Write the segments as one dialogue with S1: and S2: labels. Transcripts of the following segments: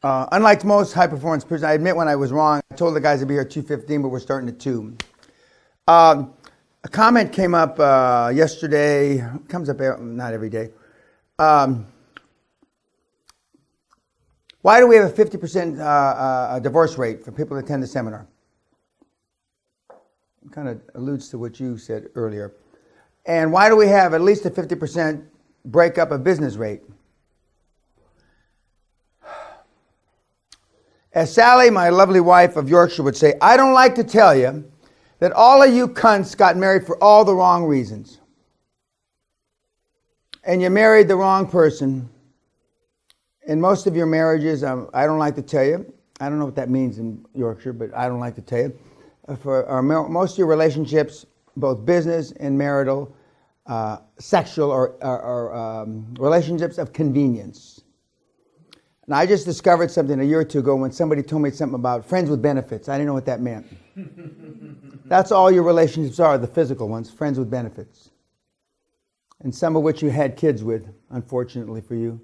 S1: Unlike most high-performance persons, I admit when I was wrong. I told the guys to be here at 2:15, but we're starting at 2. A comment came up yesterday. It comes up not every day. Why do we have a 50% divorce rate for people that attend the seminar? It kind of alludes to what you said earlier. And why do we have at least a 50% breakup of business rate? As Sally, my lovely wife of Yorkshire, would say, I don't like to tell you that all of you cunts got married for all the wrong reasons. And you married the wrong person. In most of your marriages, I don't like to tell you, I don't know what that means in Yorkshire, but I don't like to tell you. For most of your relationships, both business and marital, sexual or relationships of convenience. And I just discovered something a year or two ago when somebody told me something about friends with benefits. I didn't know what that meant. That's all your relationships are, the physical ones, friends with benefits. And some of which you had kids with, unfortunately for you.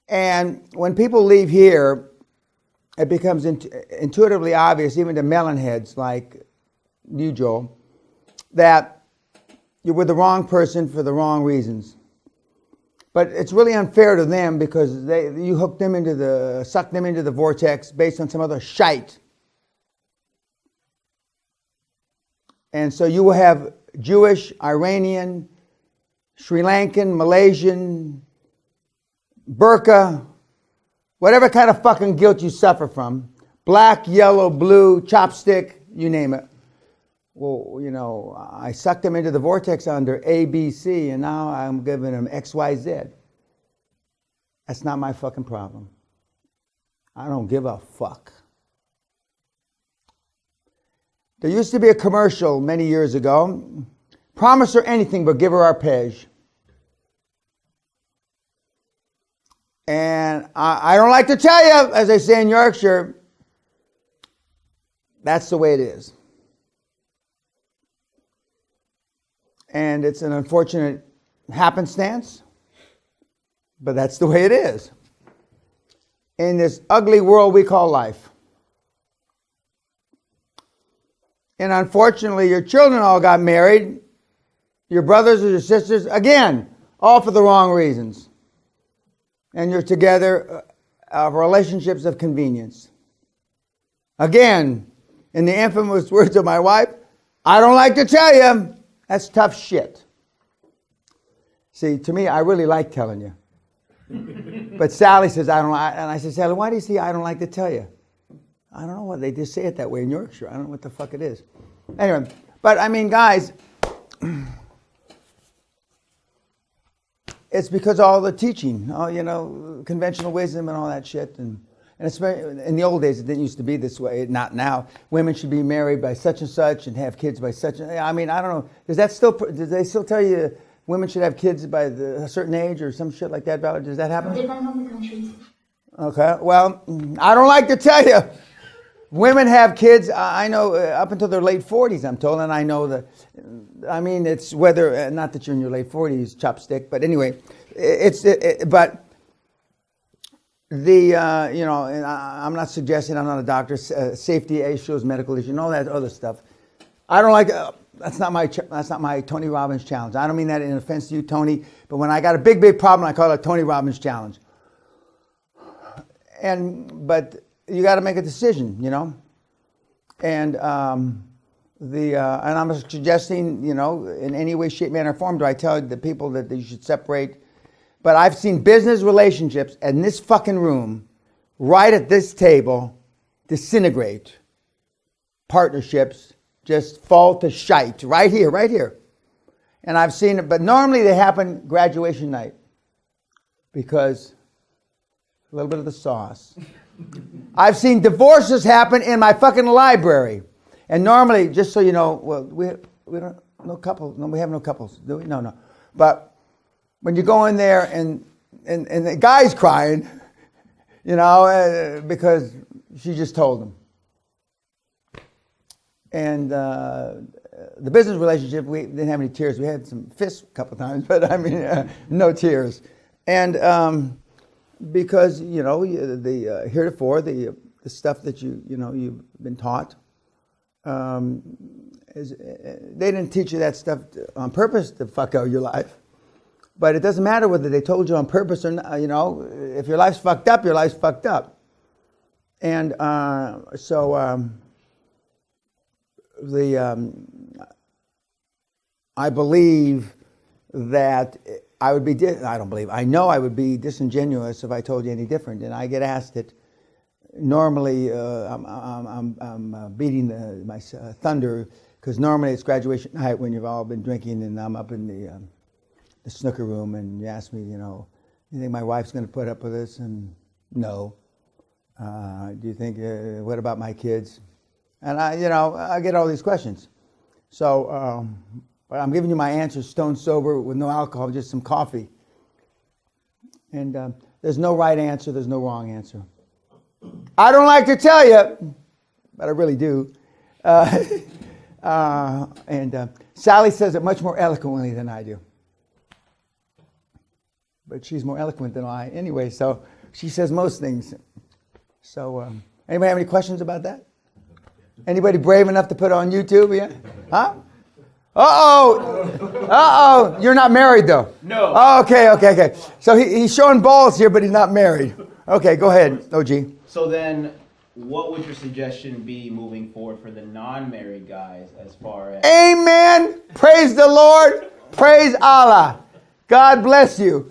S1: And when people leave here, it becomes intuitively obvious, even to melonheads like you, Joel, that you're with the wrong person for the wrong reasons. But it's really unfair to them because you suck them into the vortex based on some other shite. And so you will have Jewish, Iranian, Sri Lankan, Malaysian, burqa, whatever kind of fucking guilt you suffer from, black, yellow, blue, chopstick, you name it. Well, you know, I sucked them into the vortex under A, B, C, and now I'm giving them X, Y, Z. That's not my fucking problem. I don't give a fuck. There used to be a commercial many years ago. Promise her anything but give her arpege. And I don't like to tell you, as they say in Yorkshire, that's the way it is. And it's an unfortunate happenstance, but that's the way it is. In this ugly world we call life. And unfortunately, your children all got married, your brothers or your sisters, again, all for the wrong reasons. And you're together relationships of convenience. Again, in the infamous words of my wife, I don't like to tell you, that's tough shit. See, to me, I really like telling you. But Sally says, I don't like, and I said, Sally, why do you say I don't like to tell you? I don't know what, they just say it that way in Yorkshire. I don't know what the fuck it is. Anyway, but I mean, guys, it's because all the teaching, you know, conventional wisdom and all that shit. And it's very, in the old days, it didn't used to be this way, not now. Women should be married by such and such and have kids by such and, I mean, I don't know. Do they still tell you women should have kids by a certain age or some shit like that, Val? Does that happen?
S2: Depends on the country.
S1: Okay, well, I don't like to tell you. Women have kids, I know, up until their late 40s, I'm told, and I know that, I mean, it's whether, not that you're in your late 40s, chopstick, but anyway, but the, you know, and I'm not suggesting, I'm not a doctor, safety issues, medical issues, and all that other stuff. I don't like, that's not my Tony Robbins challenge. I don't mean that in offense to you, Tony, but when I got a big, big problem, I call it a Tony Robbins challenge. But you got to make a decision, you know, and and I'm suggesting, you know, in any way, shape, manner, or form, do I tell the people that you should separate? But I've seen business relationships in this fucking room, right at this table, disintegrate. Partnerships just fall to shite, right here. And I've seen it, but normally they happen graduation night, because a little bit of the sauce. I've seen divorces happen in my fucking library. And normally, just so you know, well, we don't, no couples, no, we have no couples, do we? No. But when you go in there and the guy's crying, you know, because she just told him. And the business relationship, we didn't have any tears. We had some fists a couple times, but I mean, no tears. And because the heretofore the stuff that you've been taught is they didn't teach you that stuff on purpose to fuck out your life. But it doesn't matter whether they told you on purpose or not. If your life's fucked up, your life's fucked up. And I believe that I know I would be disingenuous if I told you any different. And I get asked it. Normally, I'm beating my thunder, because normally it's graduation night when you've all been drinking, and I'm up in the snooker room, and you ask me, you think my wife's going to put up with this? And no. Do you think, what about my kids? And I get all these questions. So, but I'm giving you my answers stone sober with no alcohol, just some coffee. And there's no right answer, there's no wrong answer. I don't like to tell you, but I really do. And Sally says it much more eloquently than I do. But she's more eloquent than I anyway, so she says most things. So, anybody have any questions about that? Anybody brave enough to put it on YouTube? Yeah? Huh? Uh-oh. You're not married, though?
S2: No.
S1: Oh, okay. So he's showing balls here, but he's not married. Okay, go ahead, OG.
S2: So then, what would your suggestion be moving forward for the non-married guys as far as...
S1: Amen. Praise the Lord. Praise Allah. God bless you.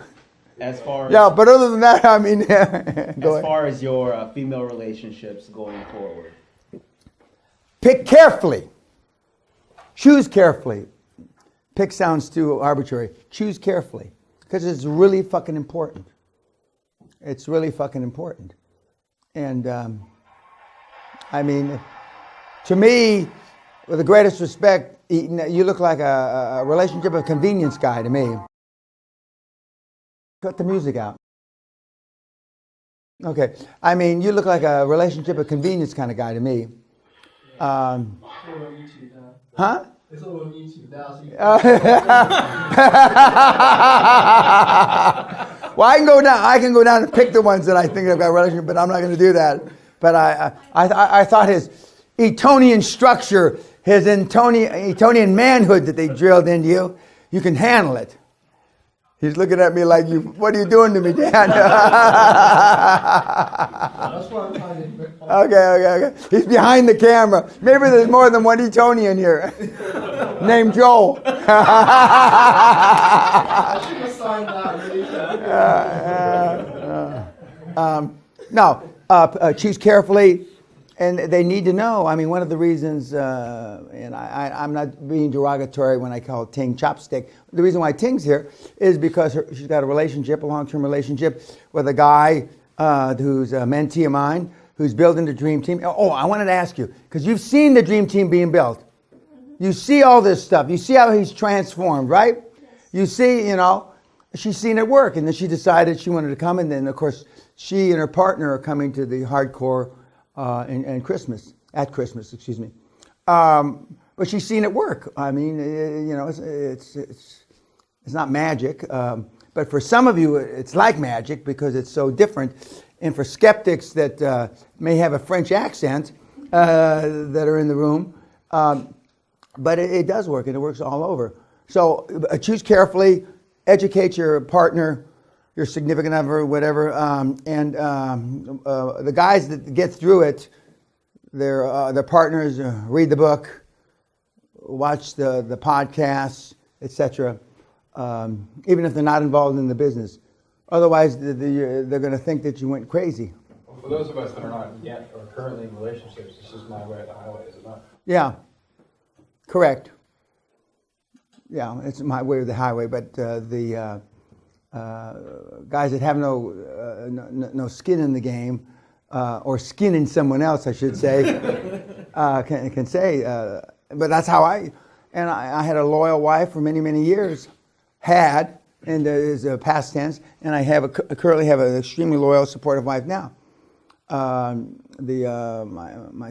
S2: As far as...
S1: Yeah, but other than that, I mean...
S2: as far as your female relationships going forward.
S1: Pick carefully. Choose carefully. Pick sounds too arbitrary. Choose carefully. Because it's really fucking important. It's really fucking important. And, I mean, to me, with the greatest respect, you look like a relationship of convenience guy to me. Cut the music out. Okay. I mean, you look like a relationship of convenience kind of guy to me. Huh?
S3: It's all on YouTube now. So
S1: Well, I can go down and pick the ones that I think have got a relationship, but I'm not going to do that. But I thought his Etonian structure, his Etonian manhood that they drilled into you, you can handle it. He's looking at me like, what are you doing to me, Dan?
S3: that's why I'm finding it.
S1: Okay. He's behind the camera. Maybe there's more than one Etonian here. Named Joel.
S3: I should have signed that.
S1: Choose carefully. And they need to know. I mean, one of the reasons, and I'm not being derogatory when I call Ting chopstick. The reason why Ting's here is because she's got a relationship, a long-term relationship with a guy who's a mentee of mine, who's building the dream team. Oh, I wanted to ask you, because you've seen the dream team being built. You see all this stuff. You see how he's transformed, right? You see, she's seen it work. And then she decided she wanted to come. And then, of course, she and her partner are coming to the hardcore at Christmas, excuse me. But she's seen it work. I mean, it's not magic. But for some of you, it's like magic because it's so different. And for skeptics that may have a French accent that are in the room, but it does work, and it works all over. So choose carefully, educate your partner, your significant other, whatever, and the guys that get through it, their partners read the book, watch the podcasts, etc. Even if they're not involved in the business. Otherwise, they're going to think that you went crazy.
S4: Well, for those of us that are not yet or currently in relationships, it's just my way of the highway, is it not?
S1: Yeah, correct. Yeah, it's my way of the highway, but the guys that have no skin in the game, or skin in someone else, I should say, can say, but that's how I had a loyal wife for many, many years, and is a past tense, and I currently have an extremely loyal, supportive wife now. My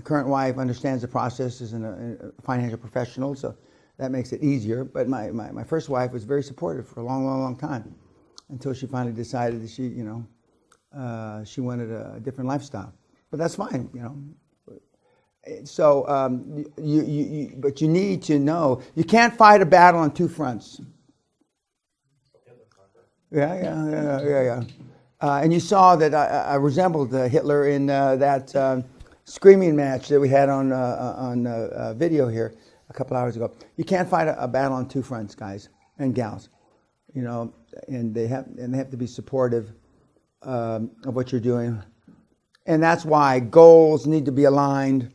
S1: current wife understands the process, is a financial professional, so that makes it easier, but my first wife was very supportive for a long, long, long time. Until she finally decided that she, She wanted a different lifestyle, but that's fine, you know. So, but you need to know you can't fight a battle on two fronts. Yeah. And you saw that I resembled Hitler in that screaming match that we had on video here a couple hours ago. You can't fight a battle on two fronts, guys and gals. You know, and they have to be supportive of what you're doing, and that's why goals need to be aligned,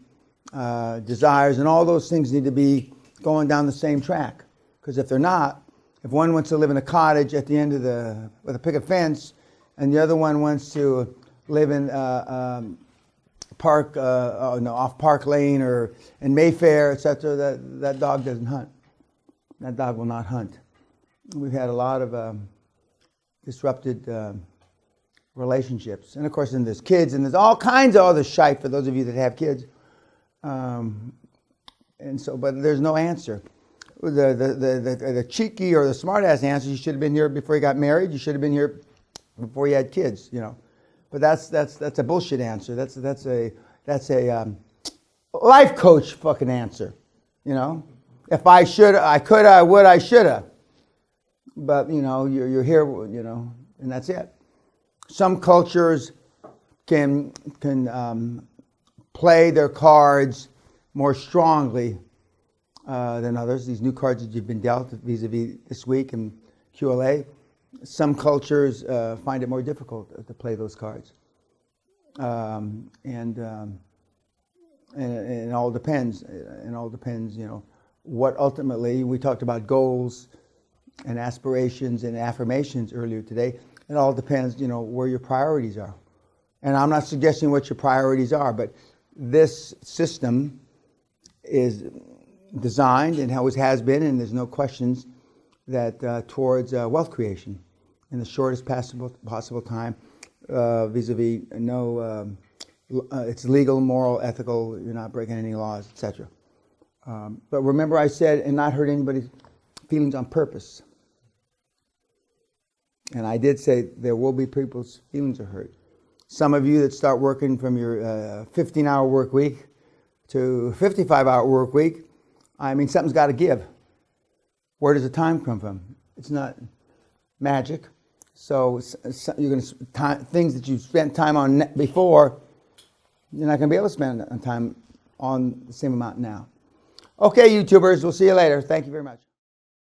S1: desires, and all those things need to be going down the same track. Because if they're not, if one wants to live in a cottage at the end of with a picket fence, and the other one wants to live in off Park Lane or in Mayfair, etc., that dog doesn't hunt. That dog will not hunt. We've had a lot of disrupted relationships, and of course, then there's kids, and there's all kinds of other shite for those of you that have kids. And so, but there's no answer. The cheeky or the smart-ass answer: you should have been here before you got married. You should have been here before you had kids. You know, but that's a bullshit answer. That's a life coach fucking answer. You know, if I should, I could, I would, I shoulda. But you know, you're here. You know, and that's it. Some cultures can play their cards more strongly than others. These new cards that you've been dealt vis-a-vis this week in QLA, some cultures find it more difficult to play those cards, and it all depends. It all depends, you know, what ultimately we talked about goals and aspirations and affirmations earlier today. It all depends, you know, where your priorities are. And I'm not suggesting what your priorities are, but this system is designed and always has been, and there's no questions that towards wealth creation in the shortest possible time, vis-a-vis no, it's legal, moral, ethical. You're not breaking any laws, etc. But remember, I said, and not hurt anybody's feelings on purpose. And I did say there will be people's feelings are hurt. Some of you that start working from your 15-hour work week to 55-hour work week, I mean, something's got to give. Where does the time come from? It's not magic. So you're going to things that you spent time on before, you're not going to be able to spend time on the same amount now. Okay, YouTubers, we'll see you later. Thank you very much.